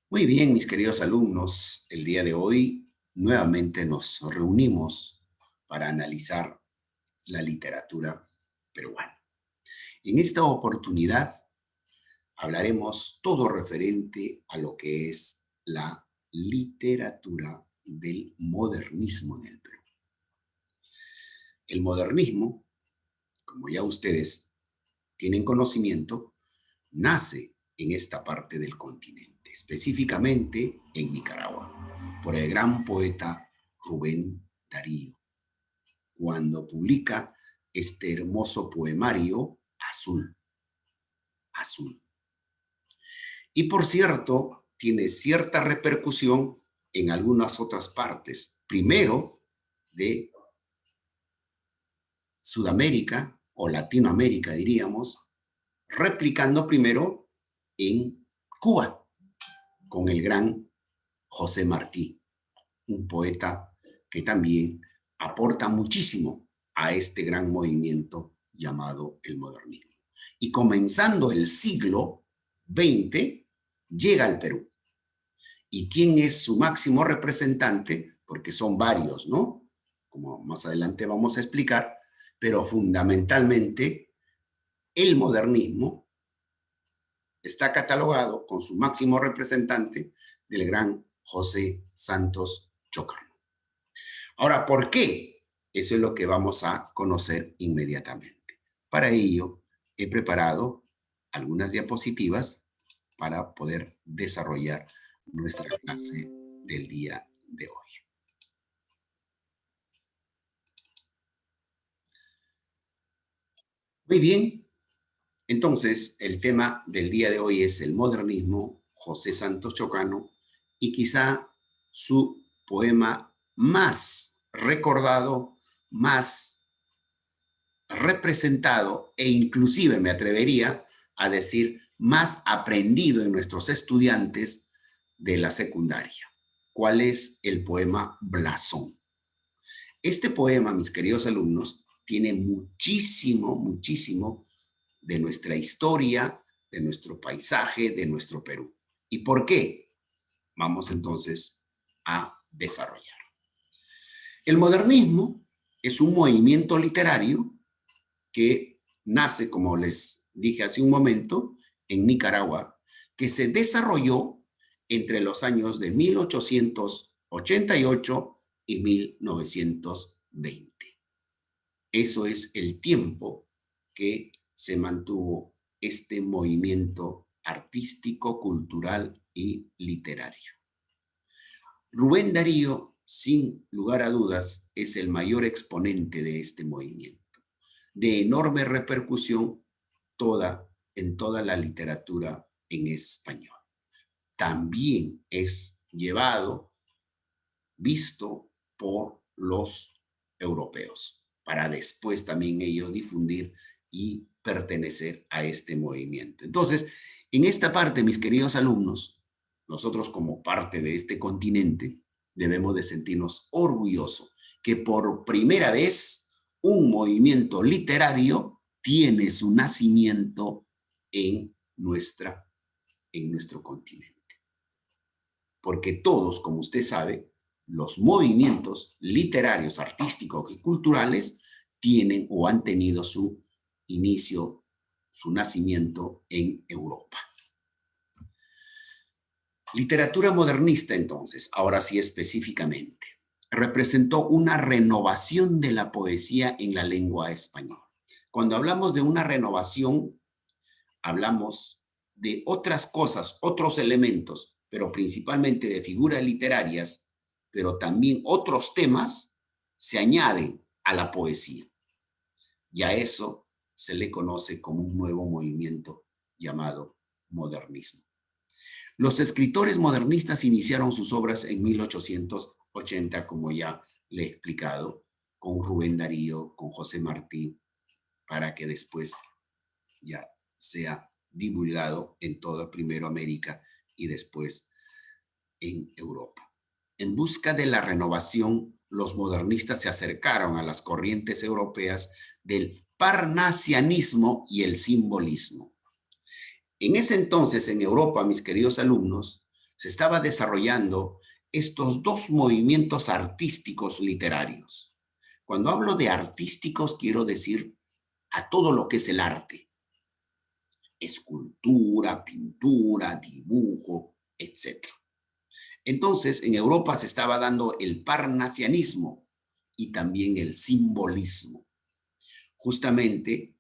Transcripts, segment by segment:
Muy bien, mis queridos alumnos, el día de hoy nuevamente nos reunimos para analizar la literatura peruana. En esta oportunidad hablaremos todo referente a lo que es la literatura del modernismo en el Perú. El modernismo, como ya ustedes tienen conocimiento, nace en esta parte del continente, específicamente en Nicaragua, por el gran poeta Rubén Darío, cuando publica este hermoso poemario Azul, Azul. Y por cierto, tiene cierta repercusión en algunas otras partes. Primero, de Sudamérica o Latinoamérica, diríamos, replicando primero en Cuba, con el gran José Martí, un poeta que también aporta muchísimo a este gran movimiento llamado el modernismo. Y comenzando el siglo XX, llega al Perú. ¿Y quién es su máximo representante? Porque son varios, ¿no? Como más adelante vamos a explicar, pero fundamentalmente el modernismo está catalogado con su máximo representante del gran José Santos Chocano. Ahora, ¿por qué? Eso es lo que vamos a conocer inmediatamente. Para ello, he preparado algunas diapositivas para poder desarrollar nuestra clase del día de hoy. Muy bien, entonces el tema del día de hoy es el modernismo, José Santos Chocano, y quizá su poema más recordado, más representado e inclusive me atrevería a decir más aprendido en nuestros estudiantes de la secundaria. ¿Cuál es el poema Blasón? Este poema, mis queridos alumnos, tiene muchísimo de nuestra historia, de nuestro paisaje, de nuestro Perú. ¿Y por qué? Vamos entonces a desarrollar. El modernismo es un movimiento literario que nace, como les dije hace un momento, en Nicaragua, que se desarrolló entre los años de 1888 y 1920. Eso es el tiempo que se mantuvo este movimiento artístico, cultural y literario. Rubén Darío, sin lugar a dudas, es el mayor exponente de este movimiento, de enorme repercusión en toda la literatura en español. También es visto por los europeos, para después también ellos difundir y pertenecer a este movimiento. Entonces, en esta parte, mis queridos alumnos, nosotros como parte de este continente debemos de sentirnos orgullosos que por primera vez un movimiento literario tiene su nacimiento en nuestro continente. Porque todos, como usted sabe, los movimientos literarios, artísticos y culturales tienen o han tenido su inicio, su nacimiento en Europa. Literatura modernista, entonces, ahora sí específicamente, representó una renovación de la poesía en la lengua española. Cuando hablamos de una renovación, hablamos de otras cosas, otros elementos, pero principalmente de figuras literarias, pero también otros temas se añaden a la poesía. Y a eso se le conoce como un nuevo movimiento llamado modernismo. Los escritores modernistas iniciaron sus obras en 1880, como ya le he explicado, con Rubén Darío, con José Martí, para que después ya sea divulgado en toda primero América y después en Europa. En busca de la renovación, los modernistas se acercaron a las corrientes europeas del parnasianismo y el simbolismo. En ese entonces, en Europa, mis queridos alumnos, se estaba desarrollando estos dos movimientos artísticos literarios. Cuando hablo de artísticos, quiero decir a todo lo que es el arte. Escultura, pintura, dibujo, etc. Entonces, en Europa se estaba dando el parnasianismo y también el simbolismo. Justamente,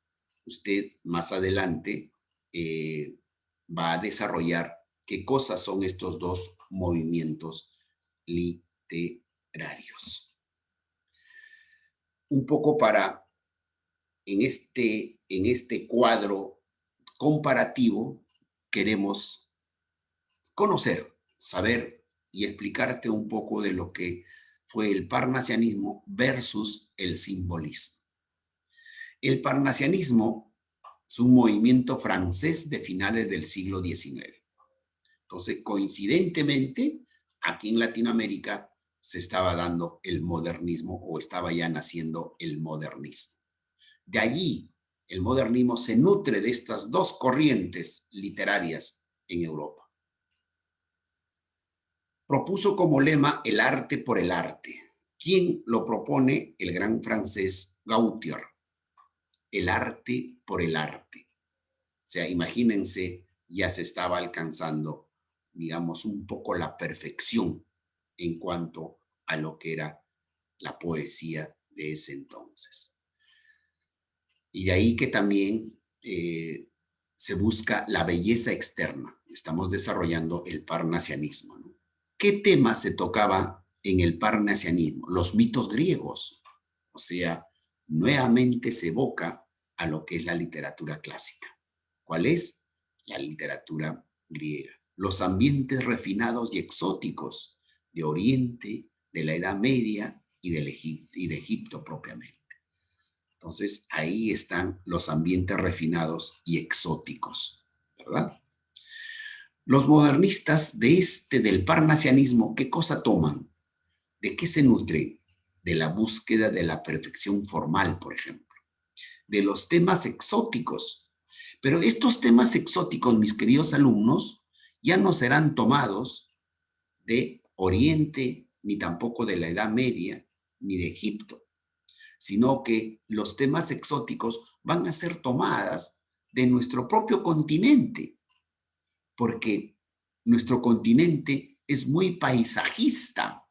usted más adelante va a desarrollar qué cosas son estos dos movimientos literarios. Un poco para, en este cuadro comparativo, queremos conocer, saber y explicarte un poco de lo que fue el parnasianismo versus el simbolismo. El parnasianismo es un movimiento francés de finales del siglo XIX. Entonces, coincidentemente, aquí en Latinoamérica se estaba dando el modernismo o estaba ya naciendo el modernismo. De allí, el modernismo se nutre de estas dos corrientes literarias en Europa. Propuso como lema el arte por el arte. ¿Quién lo propone? El gran francés Gautier. El arte por el arte. O sea, imagínense, ya se estaba alcanzando, digamos, un poco la perfección en cuanto a lo que era la poesía de ese entonces. Y de ahí que también se busca la belleza externa. Estamos desarrollando el parnasianismo, ¿no? ¿Qué temas se tocaba en el parnasianismo? Los mitos griegos. O sea, nuevamente se evoca a lo que es la literatura clásica. ¿Cuál es? La literatura griega. Los ambientes refinados y exóticos de Oriente, de la Edad Media y de Egipto propiamente. Entonces, ahí están los ambientes refinados y exóticos, ¿verdad? Los modernistas del parnasianismo, ¿qué cosa toman? ¿De qué se nutre? De la búsqueda de la perfección formal, por ejemplo. De los temas exóticos. Pero estos temas exóticos, mis queridos alumnos, ya no serán tomados de Oriente, ni tampoco de la Edad Media, ni de Egipto, sino que los temas exóticos van a ser tomadas de nuestro propio continente, porque nuestro continente es muy paisajista.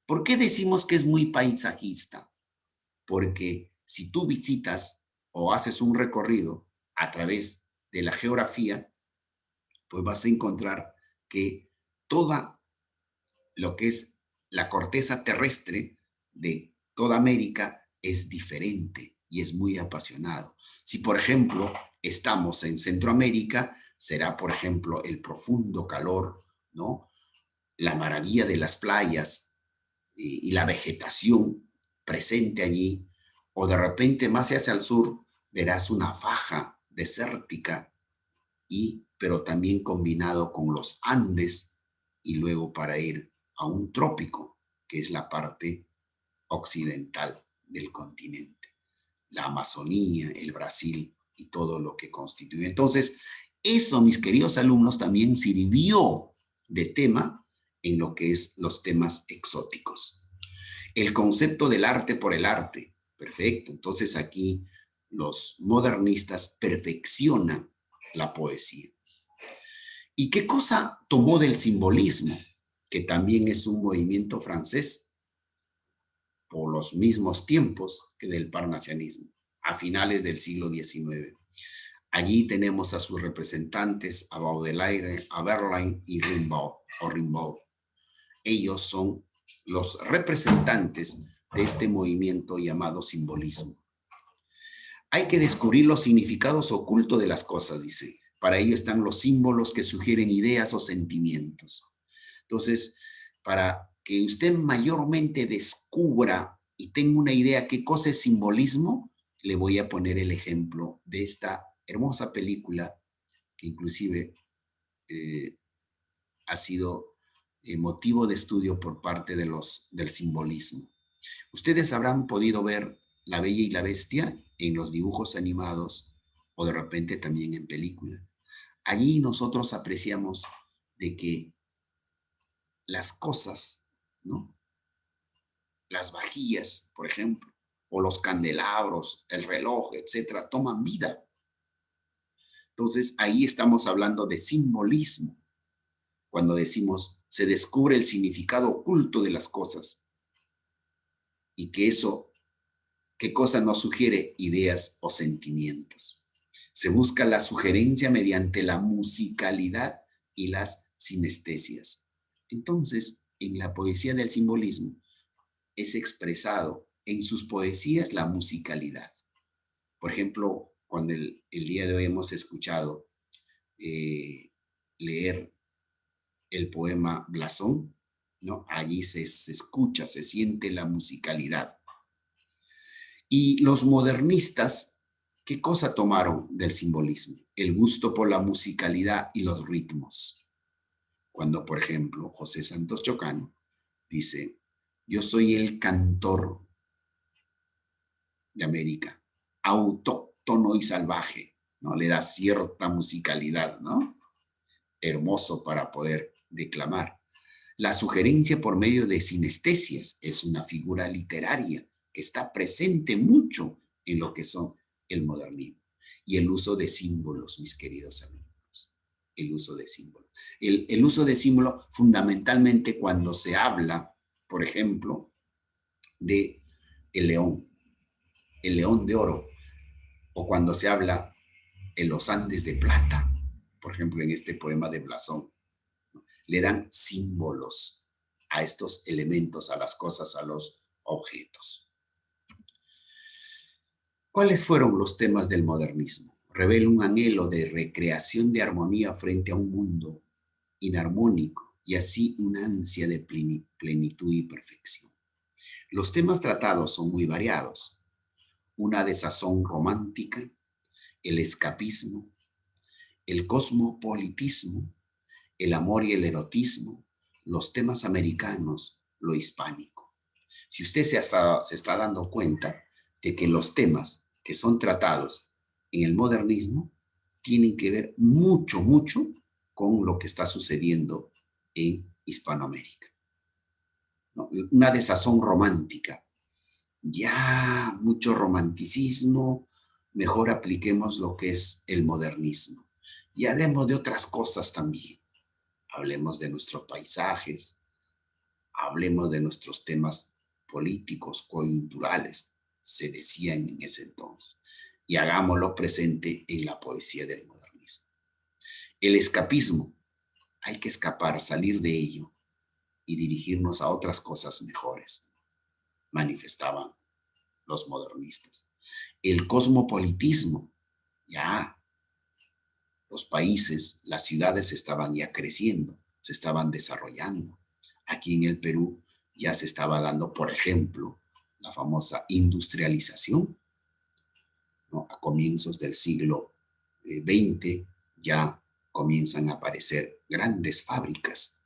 ¿Por qué decimos que es muy paisajista? Porque si tú visitas o haces un recorrido a través de la geografía, pues vas a encontrar que toda lo que es la corteza terrestre de toda América es diferente y es muy apasionado. Si, por ejemplo, estamos en Centroamérica, será, por ejemplo, el profundo calor, ¿no? La maravilla de las playas y la vegetación presente allí, o de repente más hacia el sur verás una faja desértica, pero también combinado con los Andes y luego para ir a un trópico, que es la parte occidental del continente, la Amazonía, el Brasil y todo lo que constituye. Entonces, eso, mis queridos alumnos, también sirvió de tema en lo que es los temas exóticos. El concepto del arte por el arte, perfecto. Entonces aquí los modernistas perfeccionan la poesía. ¿Y qué cosa tomó del simbolismo? Que también es un movimiento francés por los mismos tiempos que del parnasianismo, a finales del siglo XIX. Allí tenemos a sus representantes, a Baudelaire, a Verlaine y Rimbaud. Ellos son los representantes de este movimiento llamado simbolismo. Hay que descubrir los significados ocultos de las cosas, dice. Para ello están los símbolos que sugieren ideas o sentimientos. Entonces, para que usted mayormente descubra y tenga una idea qué cosa es simbolismo, le voy a poner el ejemplo de esta hermosa película que inclusive ha sido motivo de estudio por parte del simbolismo. Ustedes habrán podido ver La Bella y la Bestia en los dibujos animados o de repente también en película. Allí nosotros apreciamos de que las cosas, ¿no? Las vajillas, por ejemplo, o los candelabros, el reloj, etcétera, toman vida. Entonces, ahí estamos hablando de simbolismo, cuando decimos se descubre el significado oculto de las cosas y que eso, ¿qué cosa nos sugiere? Ideas o sentimientos. Se busca la sugerencia mediante la musicalidad y las sinestesias. Entonces, en la poesía del simbolismo es expresado en sus poesías la musicalidad. Por ejemplo, cuando el día de hoy hemos escuchado leer el poema Blasón, ¿no? Allí se escucha, se siente la musicalidad. Y los modernistas, ¿qué cosa tomaron del simbolismo? El gusto por la musicalidad y los ritmos. Cuando, por ejemplo, José Santos Chocano dice, yo soy el cantor de América, autóctono y salvaje, ¿no? Le da cierta musicalidad, ¿no? Hermoso para poder declamar. La sugerencia por medio de sinestesias es una figura literaria que está presente mucho en lo que son el modernismo. Y el uso de símbolos, mis queridos amigos. El uso de símbolos. El uso de símbolos fundamentalmente cuando se habla, por ejemplo, de el león de oro, o cuando se habla de los Andes de plata, por ejemplo, en este poema de Blasón, ¿no? Le dan símbolos a estos elementos, a las cosas, a los objetos. ¿Cuáles fueron los temas del modernismo? Revela un anhelo de recreación de armonía frente a un mundo inarmónico y así una ansia de plenitud y perfección. Los temas tratados son muy variados. Una desazón romántica, el escapismo, el cosmopolitismo, el amor y el erotismo, los temas americanos, lo hispánico. Si usted se está dando cuenta de que los temas que son tratados en el modernismo tienen que ver mucho, mucho con lo que está sucediendo en Hispanoamérica, ¿no? Una desazón romántica. Ya mucho romanticismo, mejor apliquemos lo que es el modernismo. Y hablemos de otras cosas también. Hablemos de nuestros paisajes, hablemos de nuestros temas políticos, coyunturales, se decían en ese entonces, y hagámoslo presente en la poesía del modernismo. El escapismo, hay que escapar, salir de ello y dirigirnos a otras cosas mejores, manifestaban los modernistas. El cosmopolitismo, ya los países, las ciudades estaban ya creciendo, se estaban desarrollando. Aquí en el Perú ya se estaba dando, por ejemplo, la famosa industrialización, ¿no? A comienzos del siglo XX ya comienzan a aparecer grandes fábricas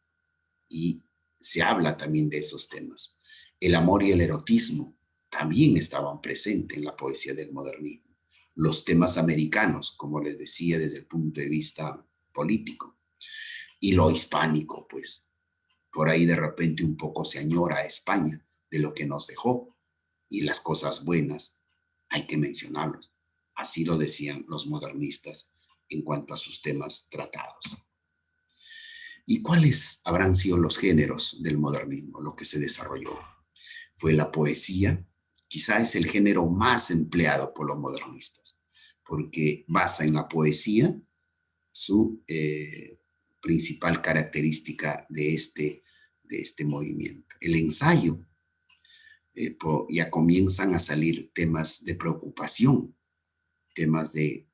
y se habla también de esos temas. El amor y el erotismo también estaban presentes en la poesía del modernismo. Los temas americanos, como les decía, desde el punto de vista político. Y lo hispánico, pues, por ahí de repente un poco se añora a España de lo que nos dejó. Y las cosas buenas hay que mencionarlos. Así lo decían los modernistas en cuanto a sus temas tratados. ¿Y cuáles habrán sido los géneros del modernismo, lo que se desarrolló? Fue la poesía, quizá es el género más empleado por los modernistas, porque basa en la poesía su principal característica de este movimiento. El ensayo, ya comienzan a salir temas de preocupación, temas de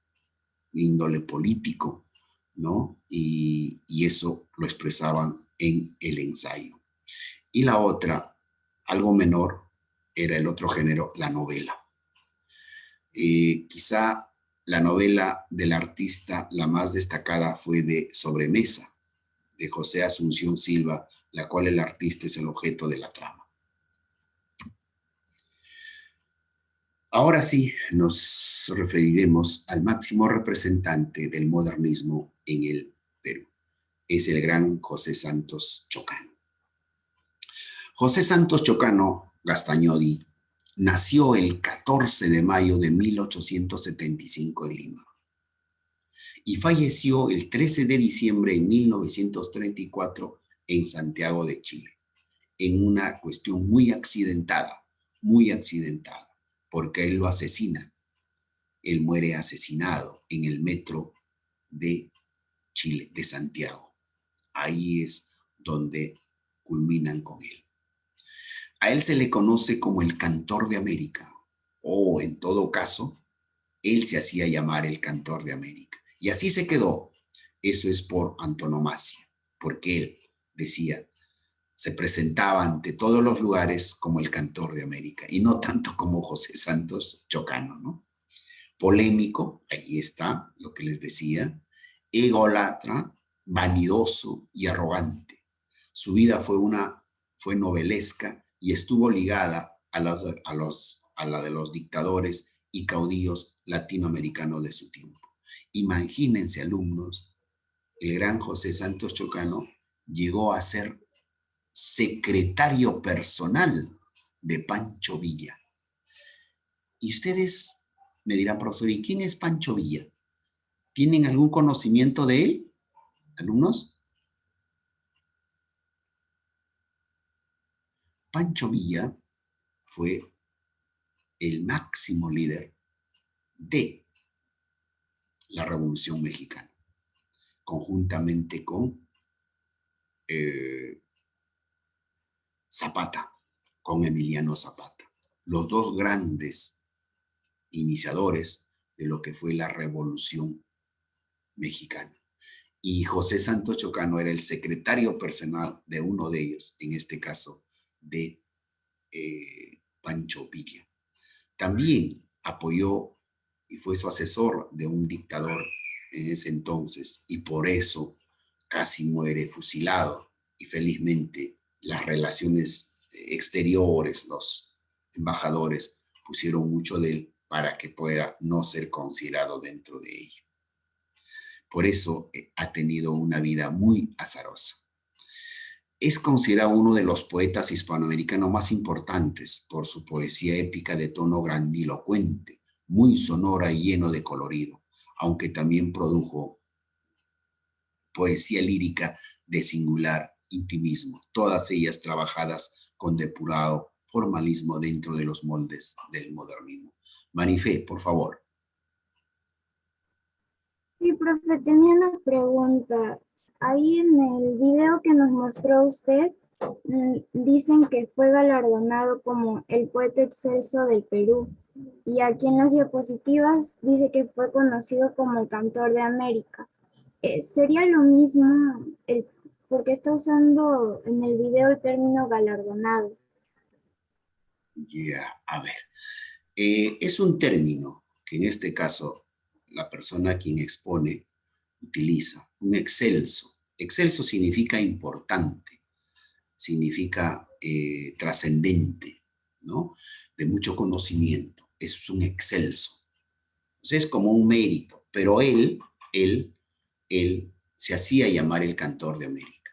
índole político, ¿no? Y eso lo expresaban en el ensayo. Y la otra, algo menor, era el otro género, la novela. Quizá la novela del artista, la más destacada, fue de Sobremesa, de José Asunción Silva, la cual el artista es el objeto de la trama. Ahora sí, nos referiremos al máximo representante del modernismo en el Perú. Es el gran José Santos Chocano. José Santos Chocano Gastañodi nació el 14 de mayo de 1875 en Lima y falleció el 13 de diciembre de 1934 en Santiago de Chile, en una cuestión muy accidentada, porque él lo asesina. Él muere asesinado en el metro de Chile, de Santiago. Ahí es donde culminan con él. A él se le conoce como el Cantor de América, o en todo caso, él se hacía llamar el Cantor de América. Y así se quedó. Eso es por antonomasia, porque él decía, se presentaba ante todos los lugares como el Cantor de América, y no tanto como José Santos Chocano, ¿no? Polémico, ahí está lo que les decía, ególatra, vanidoso y arrogante. Su vida fue novelesca y estuvo ligada a la de los dictadores y caudillos latinoamericanos de su tiempo. Imagínense, alumnos, el gran José Santos Chocano llegó a ser secretario personal de Pancho Villa. Y ustedes me dirán, profesor, ¿y quién es Pancho Villa? ¿Tienen algún conocimiento de él, alumnos? Pancho Villa fue el máximo líder de la Revolución Mexicana, conjuntamente con Zapata, con Emiliano Zapata, los dos grandes iniciadores de lo que fue la Revolución Mexicana. Y José Santos Chocano era el secretario personal de uno de ellos, en este caso de Pancho Villa. También apoyó y fue su asesor de un dictador en ese entonces, y por eso casi muere fusilado. Y felizmente las relaciones exteriores, los embajadores pusieron mucho de él para que pueda no ser considerado dentro de ello. Por eso ha tenido una vida muy azarosa. Es considerado uno de los poetas hispanoamericanos más importantes por su poesía épica de tono grandilocuente, muy sonora y lleno de colorido, aunque también produjo poesía lírica de singular intimismo, todas ellas trabajadas con depurado formalismo dentro de los moldes del modernismo. Marifé, por favor. Sí, profe, tenía una pregunta. Ahí en el video que nos mostró usted, dicen que fue galardonado como el poeta excelso del Perú. Y aquí en las diapositivas dice que fue conocido como el Cantor de América. ¿Sería lo mismo porque está usando en el video el término galardonado? A ver. Es un término que en este caso la persona a quien expone utiliza, un excelso. Excelso significa importante, significa trascendente, ¿no? De mucho conocimiento. Es un excelso. Entonces es como un mérito, pero él se hacía llamar el Cantor de América.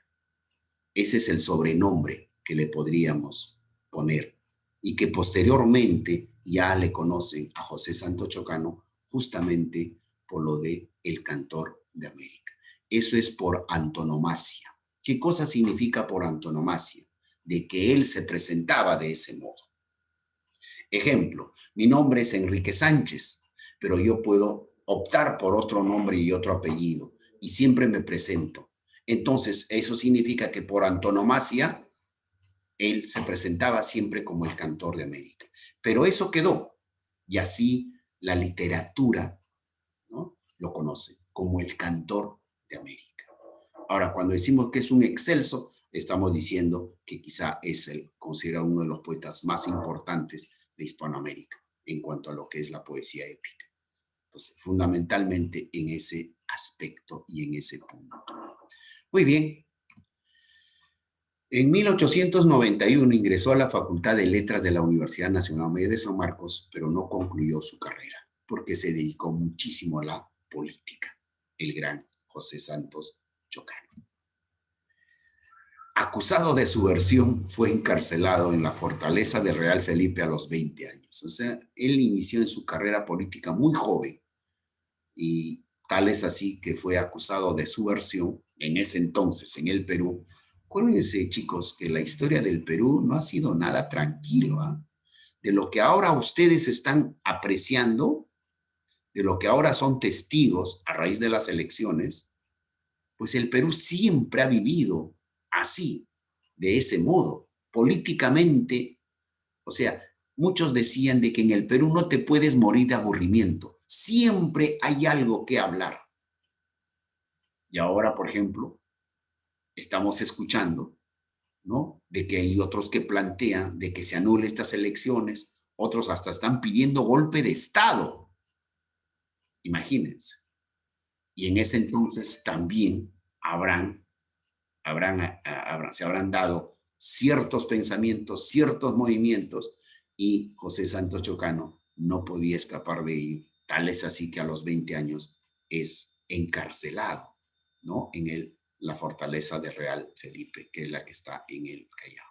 Ese es el sobrenombre que le podríamos poner y que posteriormente ya le conocen a José Santos Chocano justamente por lo de el Cantor de América. Eso es por antonomasia. ¿Qué cosa significa por antonomasia? De que él se presentaba de ese modo. Ejemplo, mi nombre es Enrique Sánchez, pero yo puedo optar por otro nombre y otro apellido y siempre me presento. Entonces, eso significa que por antonomasia él se presentaba siempre como el Cantor de América. Pero eso quedó, y así la literatura, ¿no?, lo conoce como el Cantor de América. Ahora, cuando decimos que es un excelso, estamos diciendo que quizá es considerado uno de los poetas más importantes de Hispanoamérica en cuanto a lo que es la poesía épica. Entonces, fundamentalmente en ese aspecto y en ese punto. Muy bien. En 1891 ingresó a la Facultad de Letras de la Universidad Nacional Mayor de San Marcos, pero no concluyó su carrera, porque se dedicó muchísimo a la política, el gran José Santos Chocano. acusado de subversión, fue encarcelado en la fortaleza del Real Felipe a los 20 años. O sea, él inició en su carrera política muy joven y tal es así que fue acusado de subversión en ese entonces, en el Perú. Acuérdense, chicos, que la historia del Perú no ha sido nada tranquilo, ¿eh? De lo que ahora ustedes están apreciando, de lo que ahora son testigos a raíz de las elecciones, pues el Perú siempre ha vivido así, de ese modo, políticamente. O sea, muchos decían de que en el Perú no te puedes morir de aburrimiento, siempre hay algo que hablar. Y ahora, por ejemplo, estamos escuchando, ¿no?, de que hay otros que plantean de que se anule estas elecciones, otros hasta están pidiendo golpe de Estado. Imagínense. Y en ese entonces también se habrán dado ciertos pensamientos, ciertos movimientos, y José Santos Chocano no podía escapar de ello. Tal es así que a los 20 años es encarcelado, ¿no?, en la fortaleza de Real Felipe, que es la que está en el Callao.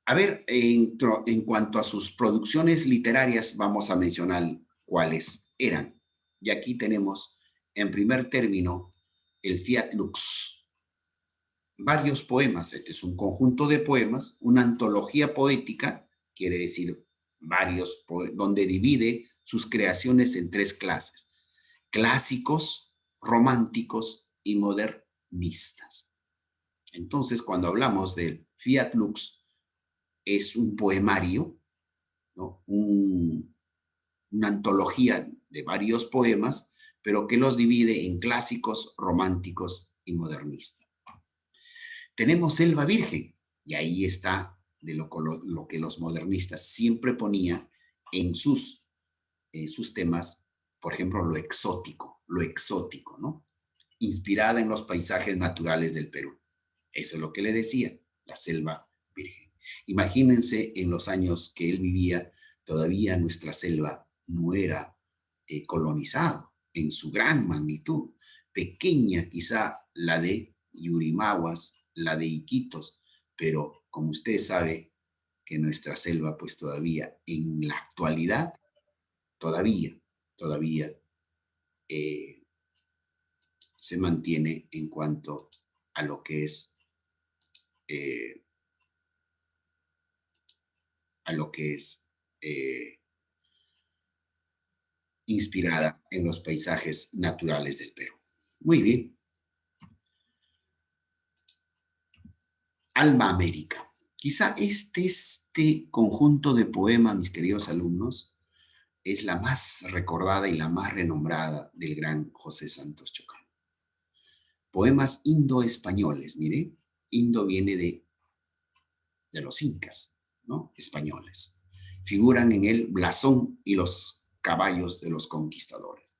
A ver, en cuanto a sus producciones literarias, vamos a mencionar cuáles eran. Y aquí tenemos, en primer término, el Fiat Lux. Varios poemas, este es un conjunto de poemas, una antología poética, quiere decir varios, donde divide sus creaciones en tres clases: clásicos, románticos y modernistas. Entonces, cuando hablamos del Fiat Lux, es un poemario, ¿no?, una antología de varios poemas, pero que los divide en clásicos, románticos y modernistas. Tenemos Selva Virgen, y ahí está de lo que los modernistas siempre ponían en sus temas, por ejemplo, lo exótico, ¿no?, inspirada en los paisajes naturales del Perú. Eso es lo que le decía, la Selva Virgen. Imagínense en los años que él vivía, todavía nuestra selva no era colonizada en su gran magnitud. Pequeña quizá la de Yurimaguas, la de Iquitos, pero como usted sabe que nuestra selva pues todavía en la actualidad, todavía se mantiene en cuanto a lo que es inspirada en los paisajes naturales del Perú. Muy bien. Alma América. Quizá este conjunto de poemas, mis queridos alumnos, es la más recordada y la más renombrada del gran José Santos Chocano. Poemas indo-españoles, mire, indo viene de los incas, ¿no?, españoles. Figuran en el blasón y los caballos de los conquistadores.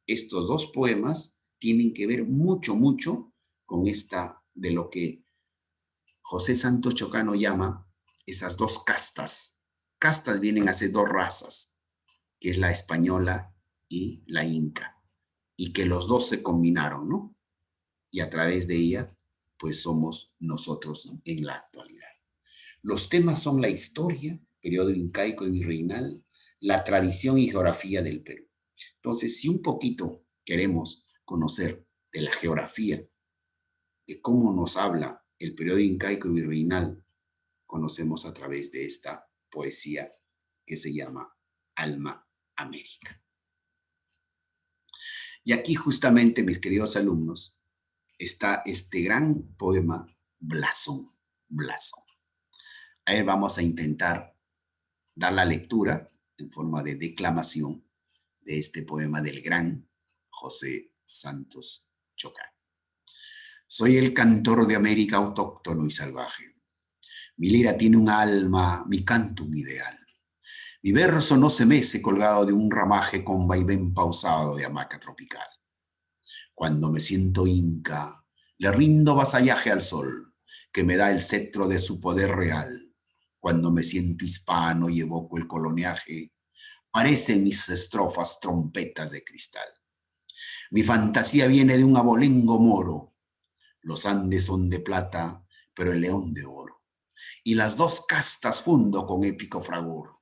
Estos dos poemas tienen que ver mucho con de lo que José Santos Chocano llama esas dos castas. Castas vienen a ser dos razas, que es la española y la inca, y que los dos se combinaron, ¿no? Y a través de ella, pues somos nosotros en la actualidad. Los temas son la historia, periodo incaico y virreinal, la tradición y geografía del Perú. Entonces, si un poquito queremos conocer de la geografía, de cómo nos habla el periodo incaico y virreinal, conocemos a través de esta poesía que se llama Alma América. Y aquí justamente, mis queridos alumnos, está este gran poema Blasón. Ahí vamos a intentar dar la lectura en forma de declamación de este poema del gran José Santos Chocano. Soy el cantor de América autóctono y salvaje. Mi lira tiene un alma, mi canto un ideal. Mi verso no se mece colgado de un ramaje con vaivén pausado de hamaca tropical. Cuando me siento inca, le rindo vasallaje al sol, que me da el cetro de su poder real. Cuando me siento hispano y evoco el coloniaje, parecen mis estrofas trompetas de cristal. Mi fantasía viene de un abolengo moro, Los Andes son de plata, pero el león de oro. Y las dos castas fundo con épico fragor.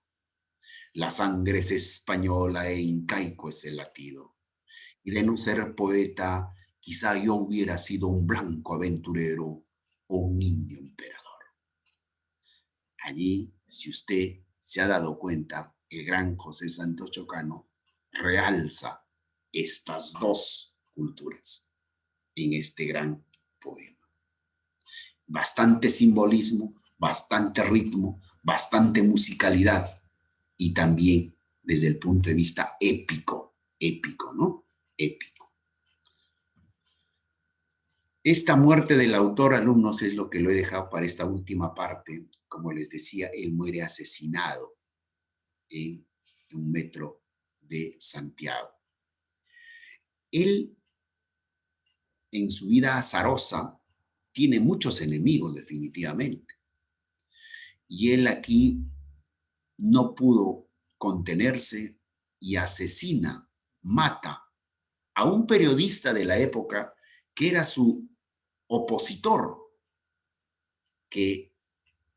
La sangre es española e incaico es el latido. Y de no ser poeta, quizá yo hubiera sido un blanco aventurero o un indio emperador. Allí, si usted se ha dado cuenta, el gran José Santos Chocano realza estas dos culturas en este gran poema. Bastante simbolismo, bastante ritmo, bastante musicalidad y también desde el punto de vista épico, ¿no? Épico. Esta muerte del autor, alumnos, es lo que lo he dejado para esta última parte. Como les decía, él muere asesinado en un metro de Santiago. Él, en su vida azarosa, tiene muchos enemigos, definitivamente. Y él aquí no pudo contenerse y asesina, mata a un periodista de la época que era su opositor, que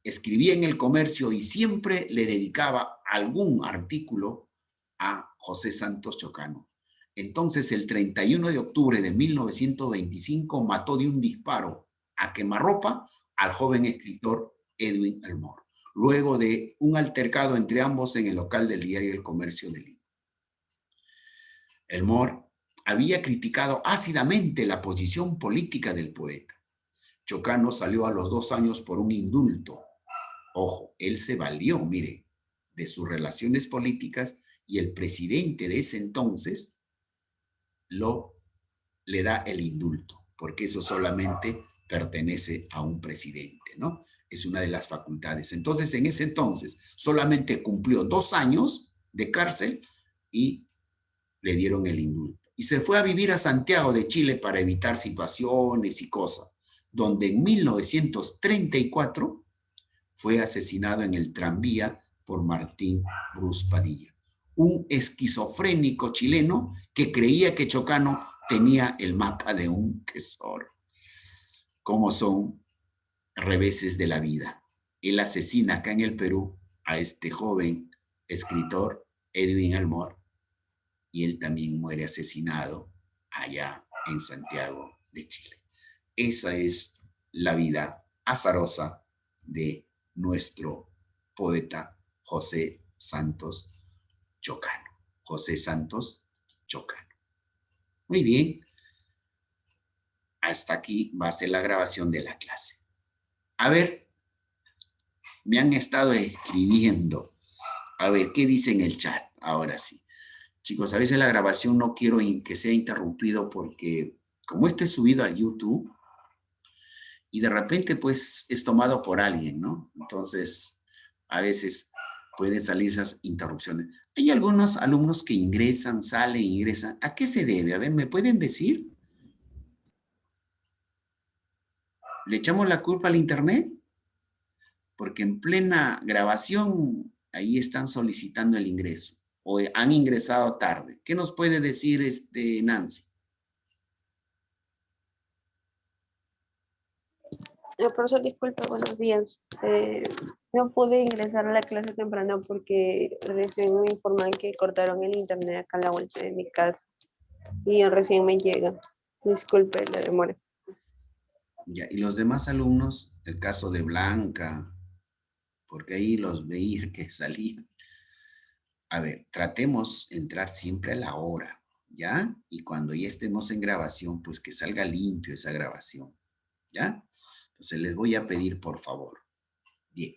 escribía en El Comercio y siempre le dedicaba algún artículo a José Santos Chocano. Entonces, el 31 de octubre de 1925 mató de un disparo a quemarropa al joven escritor Edwin Elmore, luego de un altercado entre ambos en el local del diario El Comercio de Lima. Elmore había criticado ácidamente la posición política del poeta. Chocano salió a los 2 años por un indulto. Ojo, él se valió, mire, de sus relaciones políticas y el presidente de ese entonces le da el indulto, porque eso solamente pertenece a un presidente, ¿no? Es una de las facultades. Entonces, en ese entonces, solamente cumplió 2 años de cárcel y le dieron el indulto. Y se fue a vivir a Santiago de Chile para evitar situaciones y cosas, donde en 1934 fue asesinado en el tranvía por Martín Brus Padilla, un esquizofrénico chileno que creía que Chocano tenía el mapa de un tesoro. Como son reveses de la vida. Él asesina acá en el Perú a este joven escritor, Edwin Elmore, y él también muere asesinado allá en Santiago de Chile. Esa es la vida azarosa de nuestro poeta José Santos Chocano. José Santos Chocano. Muy bien. Hasta aquí va a ser la grabación de la clase. A ver, me han estado escribiendo. A ver, ¿qué dice en el chat? Ahora sí. Chicos, a veces la grabación no quiero que sea interrumpido porque como esto es subido a YouTube y de repente pues es tomado por alguien, ¿no? Entonces, a veces pueden salir esas interrupciones. Hay algunos alumnos que ingresan, salen, ingresan. ¿A qué se debe? A ver, ¿me pueden decir? ¿Le echamos la culpa al internet? Porque en plena grabación ahí están solicitando el ingreso o han ingresado tarde. ¿Qué nos puede decir Nancy? Profesor, disculpe, buenos días. No pude ingresar a la clase temprano porque recién me informan que cortaron el internet acá en la vuelta de mi casa y recién me llega. Disculpe la demora. Ya, y los demás alumnos, el caso de Blanca, porque ahí los veía que salían. A ver, tratemos de entrar siempre a la hora, ¿ya? Y cuando ya estemos en grabación, pues que salga limpio esa grabación, ¿ya? Entonces les voy a pedir, por favor. Bien,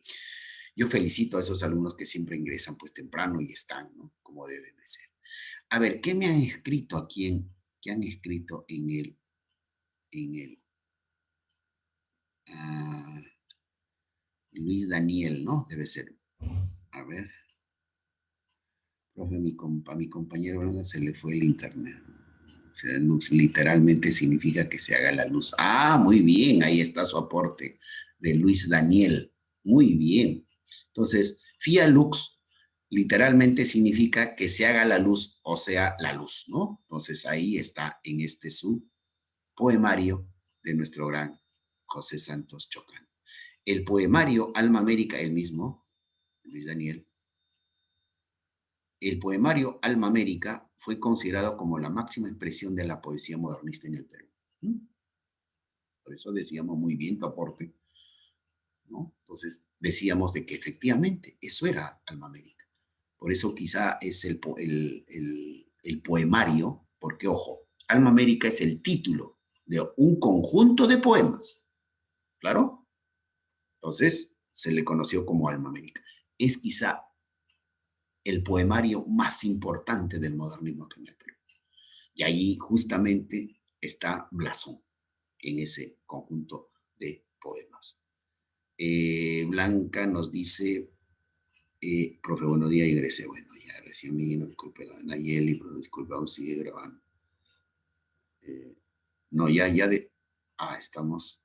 yo felicito a esos alumnos que siempre ingresan pues temprano y están, ¿no? Como deben de ser. A ver, ¿qué me han escrito aquí qué han escrito en el Luis Daniel, ¿no? Debe ser. A ver. Profe, a mi compañero se le fue el internet. O sea, literalmente significa que se haga la luz. Ah, muy bien, ahí está su aporte de Luis Daniel. Muy bien. Entonces, Fia Lux literalmente significa que se haga la luz, o sea, la luz, ¿no? Entonces ahí está en su poemario de nuestro gran José Santos Chocano. El poemario Alma América, el mismo, Luis Daniel, el poemario Alma América fue considerado como la máxima expresión de la poesía modernista en el Perú. Por eso decíamos muy bien tu aporte, ¿no? Entonces decíamos de que efectivamente eso era Alma América. Por eso quizá es el poemario, porque ojo, Alma América es el título de un conjunto de poemas, ¿claro? Entonces se le conoció como Alma América. Es quizá el poemario más importante del modernismo aquí en el Perú. Y ahí justamente está Blasón, en ese conjunto de poemas. Blanca nos dice, profe, buenos días, ingresé. Bueno, ya recién vino, disculpe, Nayeli, pero disculpe, aún sigue grabando. No, ya estamos.